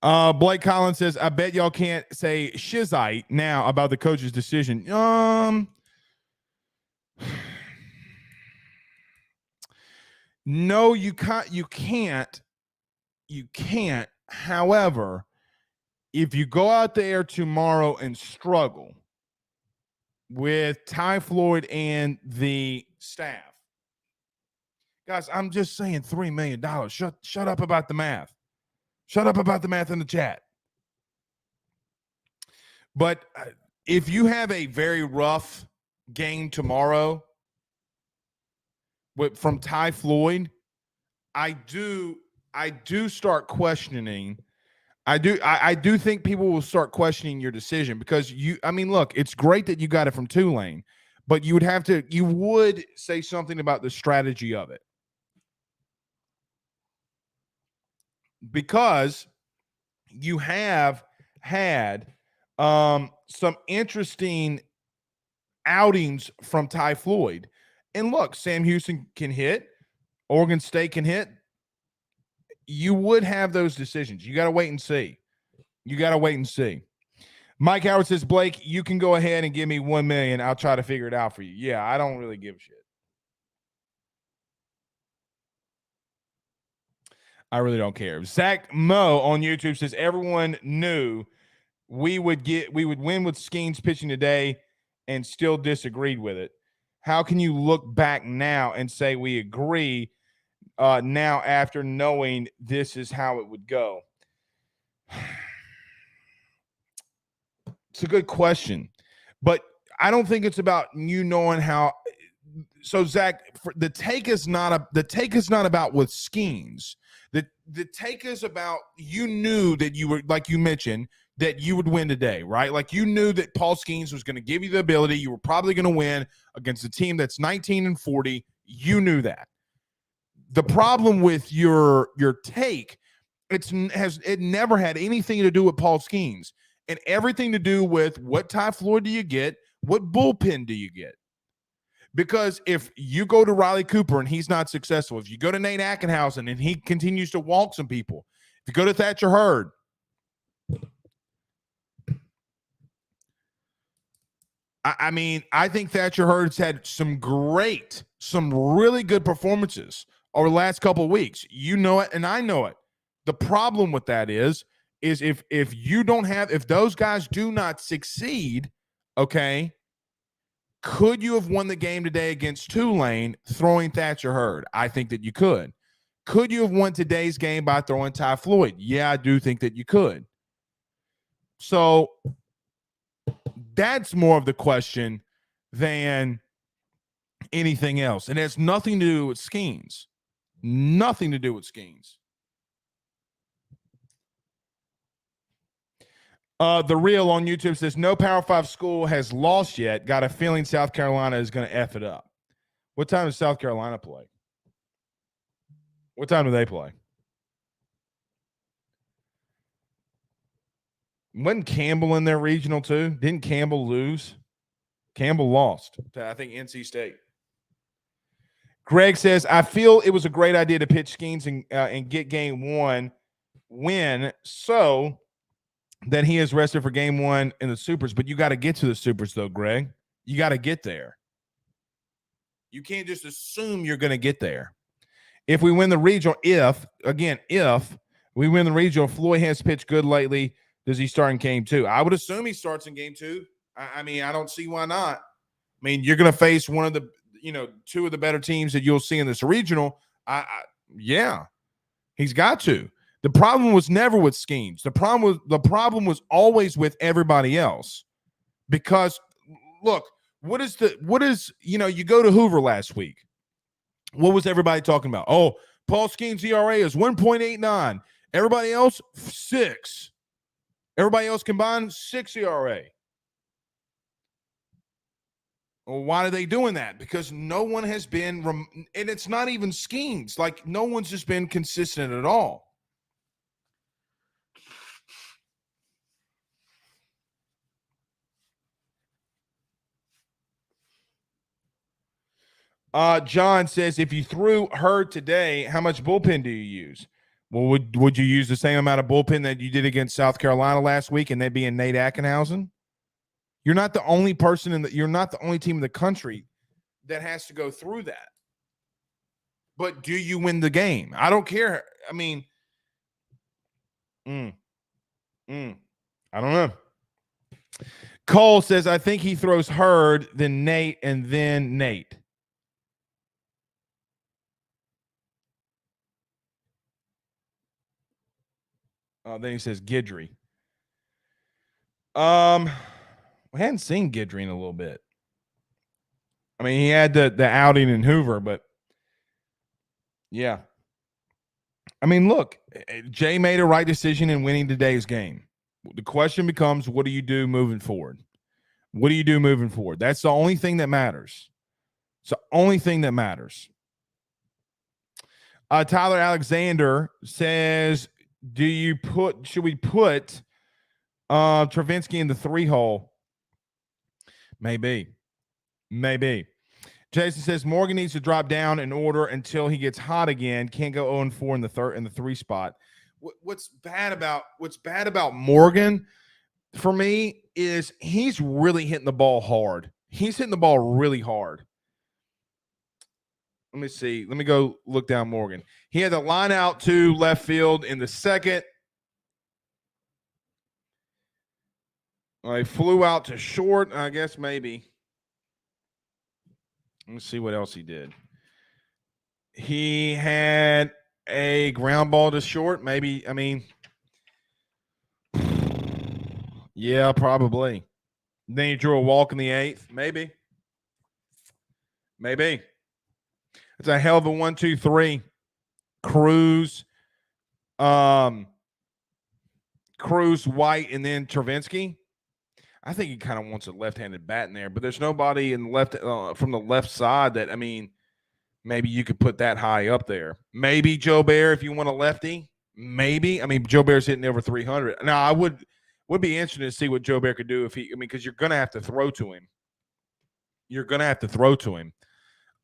Blake Collins says, I bet y'all can't say shizite now about the coach's decision. No, you can't. However, if you go out there tomorrow and struggle, with Ty Floyd and the staff. Guys, I'm just saying $3 million. Shut up about the math. Shut up about the math in the chat. But if you have a very rough game tomorrow from Ty Floyd, I do start questioning. I do think people will start questioning your decision because look, it's great that you got it from Tulane, but you would say something about the strategy of it. Because you have had some interesting outings from Ty Floyd. And look, Sam Houston can hit. Oregon State can hit. You would have those decisions. You got to wait and see. Mike Howard says, Blake, you can go ahead and give me $1 million. I'll try to figure it out for you. Yeah, I don't really give a shit. I really don't care. Zach Moe on YouTube says everyone knew we would win with Skeens pitching today and still disagreed with it. How can you look back now and say we agree now after knowing this is how it would go? It's a good question, but I don't think it's about you knowing how. So Zach, the take is not about with Skeens. The take is about you knew that you were, like you mentioned, that you would win today, right? Like you knew that Paul Skeens was going to give you the ability. You were probably going to win against a team that's 19-40. You knew that. The problem with your take, it never had anything to do with Paul Skeens and everything to do with what Ty Floyd do you get, what bullpen do you get. Because if you go to Riley Cooper and he's not successful, if you go to Nate Ackenhausen and he continues to walk some people, if you go to Thatcher Hurd, I think Thatcher Hurd's had some really good performances over the last couple of weeks. You know it, and I know it. The problem with that is if those guys do not succeed, okay, could you have won the game today against Tulane throwing Thatcher Hurd? I think that you could. Could you have won today's game by throwing Ty Floyd? Yeah, I do think that you could. So that's more of the question than anything else. And it has nothing to do with Skeens. Nothing to do with Skeens. The Real on YouTube says, no Power 5 school has lost yet. Got a feeling South Carolina is going to F it up. What time does South Carolina play? What time do they play? Wasn't Campbell in their regional too? Didn't Campbell lose? Campbell lost to, I think, NC State. Greg says, I feel it was a great idea to pitch Skeens and get game one win so that he is rested for game one in the Supers. But you got to get to the Supers, though, Greg. You got to get there. You can't just assume you're going to get there. If we win the regional, if we win the regional, Floyd has pitched good lately. Does he start in game two? I would assume he starts in game two. I don't see why not. I mean, you're going to face one of the, two of the better teams that you'll see in this regional. Yeah, he's got to. The problem was never with Skeens. The problem was always with everybody else. Because look, you go to Hoover last week. What was everybody talking about? Oh, Paul Skeens' ERA is 1.89. Everybody else, 6. Everybody else combined, 6 ERA. Well, why are they doing that? Because no one has been, and it's not even Skeens. Like, no one's just been consistent at all. John says, if you threw Hurd today, how much bullpen do you use? Well, would you use the same amount of bullpen that you did against South Carolina last week, and that being Nate Ackenhausen? You're not the only person you're not the only team in the country that has to go through that. But do you win the game? I don't care. I mean, I don't know. Cole says, I think he throws Hurd, then Nate, and then Nate. Then he says Guidry. We hadn't seen Guidry in a little bit. I mean, he had the outing in Hoover, but yeah. I mean, look, Jay made a right decision in winning today's game. The question becomes, what do you do moving forward? What do you do moving forward? That's the only thing that matters. It's the only thing that matters. Tyler Alexander says, should we put Travinsky in the 3-hole? Maybe. Jason says Morgan needs to drop down in order until he gets hot again. Can't go 0-4 in the 3 spot. What's bad about Morgan for me is he's really hitting the ball hard. He's hitting the ball really hard. Let me see. Let me go look down Morgan. He had the line out to left field in the second. He flew out to short, I guess maybe. Let me see what else he did. He had a ground ball to short, maybe. I mean, yeah, probably. Then he drew a walk in the 8th, maybe. It's a hell of a 1-2-3. Cruz, White, and then Travinsky. I think he kind of wants a left-handed bat in there, but there's nobody in left from the left side that, I mean, maybe you could put that high up there. Maybe Joe Bear if you want a lefty. Maybe. I mean, Joe Bear's hitting over 300. Now, I would be interested to see what Joe Bear could do if because you're going to have to throw to him.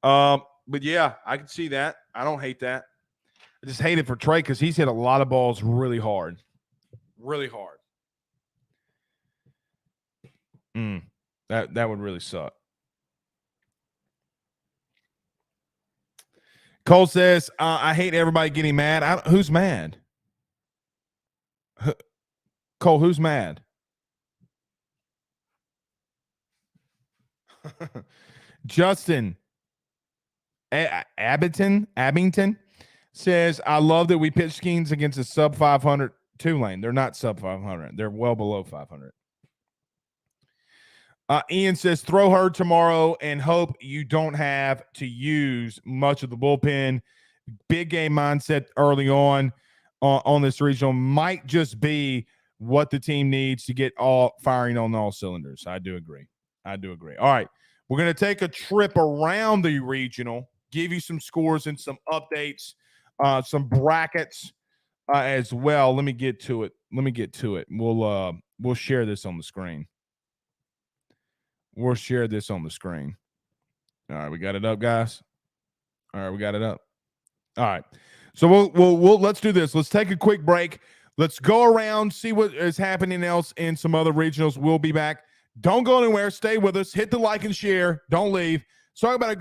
But yeah, I can see that. I don't hate that. I just hate it for Trey because he's hit a lot of balls really hard. That would really suck. Cole says, I hate everybody getting mad. Who's mad? Cole, who's mad? Justin Abington says, I love that we pitch schemes against a sub 500 Tulane. They're not sub 500. They're well below 500. Ian says, throw her tomorrow and hope you don't have to use much of the bullpen. Big game mindset early on this regional might just be what the team needs to get all firing on all cylinders. I do agree. All right. We're going to take a trip around the regional, give you some scores and some updates, some brackets as well. Let me get to it. We'll share this on the screen. All right, we got it up, guys. All right. So we'll let's do this. Let's take a quick break. Let's go around, see what is happening else in some other regionals. We'll be back. Don't go anywhere. Stay with us. Hit the like and share. Don't leave. Let's talk about our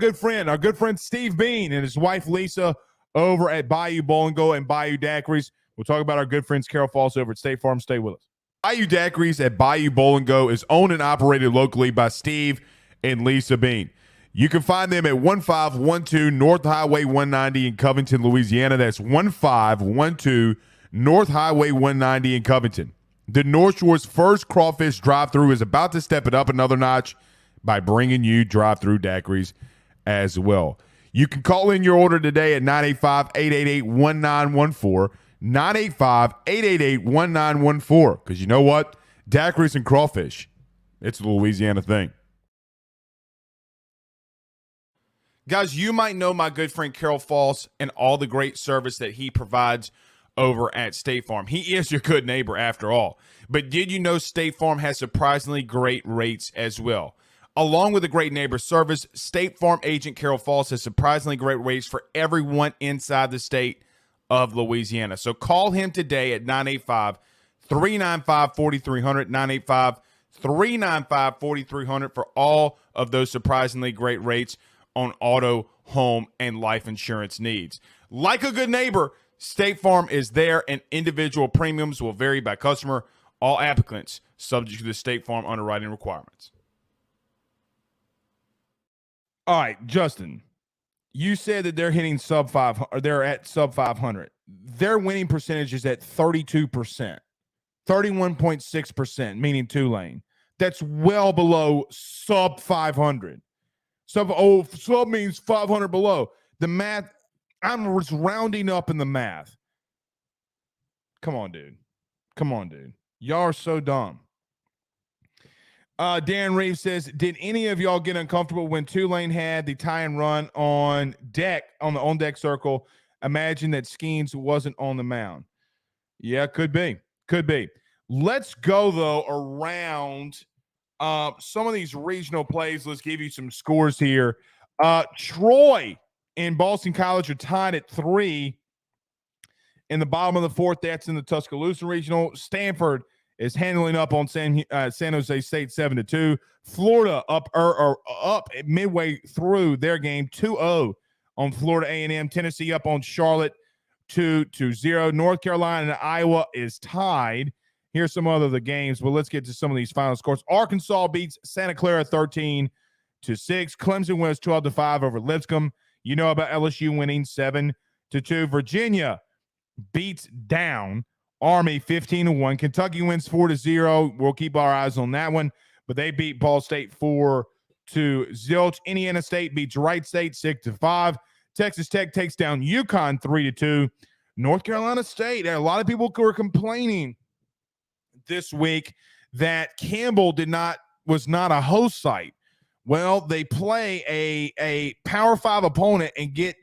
good friend Steve Bean and his wife Lisa over at Bayou Bowling Go and Bayou Daiquiris. We'll talk about our good friends Carol Falls over at State Farm. Stay with us. Bayou Daiquiris at Bayou Bowling Go is owned and operated locally by Steve and Lisa Bean. You can find them at 1512 North Highway 190 in Covington, Louisiana. That's 1512 North Highway 190 in Covington. The North Shore's first crawfish drive-thru is about to step it up another notch by bringing you drive-thru daiquiris as well. You can call in your order today at 985-888-1914, 985-888-1914, because you know what? Daiquiris and crawfish, it's a Louisiana thing. Guys, you might know my good friend Carol Falls and all the great service that he provides over at State Farm. He is your good neighbor after all. But did you know State Farm has surprisingly great rates as well? Along with a great neighbor service, State Farm agent Carol Falls has surprisingly great rates for everyone inside the state of Louisiana. So call him today at 985-395-4300, 985-395-4300 for all of those surprisingly great rates on auto, home, and life insurance needs. Like a good neighbor, State Farm is there, and individual premiums will vary by customer. All applicants subject to the State Farm underwriting requirements. All right, Justin, you said that they're hitting sub 500, or they're at sub 500. Their winning percentage is at 32%, 31.6%, meaning Tulane. That's well below sub 500. Sub means 500 below. The math, I'm just rounding up in the math. Come on, dude. Y'all are so dumb. Dan Reeves says, did any of y'all get uncomfortable when Tulane had the tie and run on deck, on the on-deck circle? Imagine that Skeens wasn't on the mound. Yeah, could be. Let's go, though, around some of these regional plays. Let's give you some scores here. Troy and Boston College are tied at 3. In the bottom of the 4th, that's in the Tuscaloosa Regional. Stanford is handling up on San Jose State 7-2. Florida up midway through their game 2-0 on Florida A&M. Tennessee up on Charlotte 2-0. North Carolina and Iowa is tied. Here's some other the games, but let's get to some of these final scores. Arkansas beats Santa Clara 13-6. Clemson wins 12-5 over Lipscomb. You know about LSU winning 7-2. Virginia beats down Army 15-1. Kentucky wins 4-0. We'll keep our eyes on that one, but they beat Ball State 4-0. Indiana State beats Wright State 6-5. Texas Tech takes down UConn 3-2. North Carolina State. A lot of people were complaining this week that Campbell was not a host site. Well, they play a Power 5 opponent and get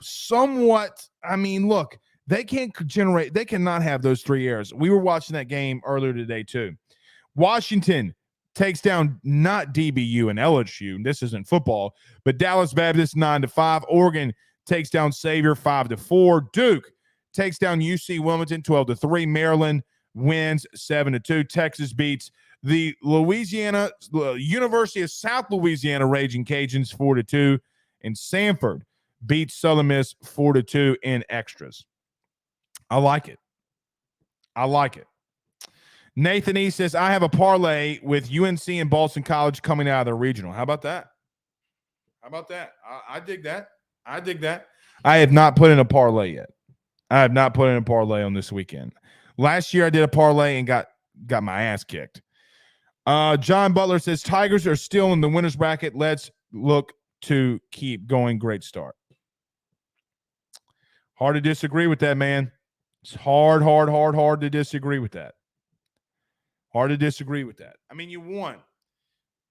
somewhat. I mean, look. They cannot have those 3 errors. We were watching that game earlier today, too. Washington takes down not DBU and LSU. This isn't football, but Dallas Baptist 9-5. Oregon takes down Xavier 5-4. Duke takes down UC Wilmington 12-3. Maryland wins 7-2. Texas beats the University of South Louisiana Raging Cajuns 4-2. And Samford beats Southern Miss 4-2 in extras. I like it. Nathan E. says, I have a parlay with UNC and Boston College coming out of the regional. How about that? I dig that. I have not put in a parlay yet. I have not put in a parlay on this weekend. Last year I did a parlay and got my ass kicked. John Butler says, Tigers are still in the winner's bracket. Let's look to keep going. Great start. Hard to disagree with that, man. It's hard to disagree with that. I mean, you won,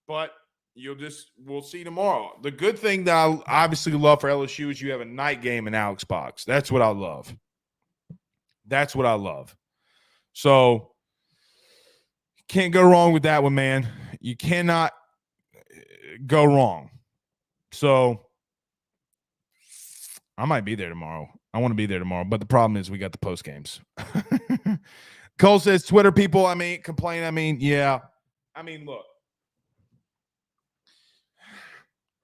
but we'll see tomorrow. The good thing that I obviously love for LSU is you have a night game in Alex Box. That's what I love. So can't go wrong with that one, man. You cannot go wrong. So I might be there tomorrow. I want to be there tomorrow, but the problem is we got the post games. Cole says, Twitter people, complain. Yeah. I mean, look.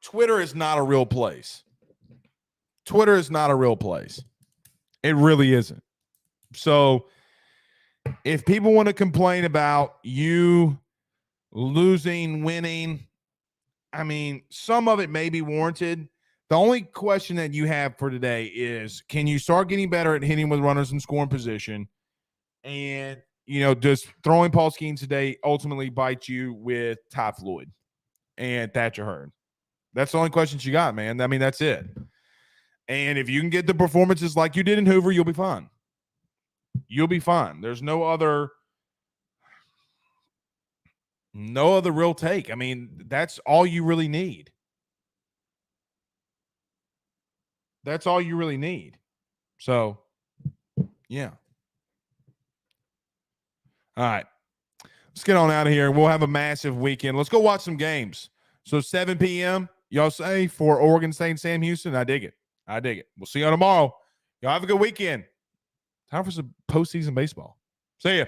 Twitter is not a real place. It really isn't. So if people want to complain about you losing, winning, I mean, some of it may be warranted. The only question that you have for today is, can you start getting better at hitting with runners in scoring position? And, does throwing Paul Skeens today ultimately bite you with Ty Floyd and Thatcher Hurd? That's the only questions you got, man. I mean, that's it. And if you can get the performances like you did in Hoover, you'll be fine. There's no other real take. I mean, that's all you really need. So, yeah. All right. Let's get on out of here. We'll have a massive weekend. Let's go watch some games. So 7 p.m., y'all say, for Oregon State and Sam Houston. I dig it. We'll see you tomorrow. Y'all have a good weekend. Time for some postseason baseball. See ya.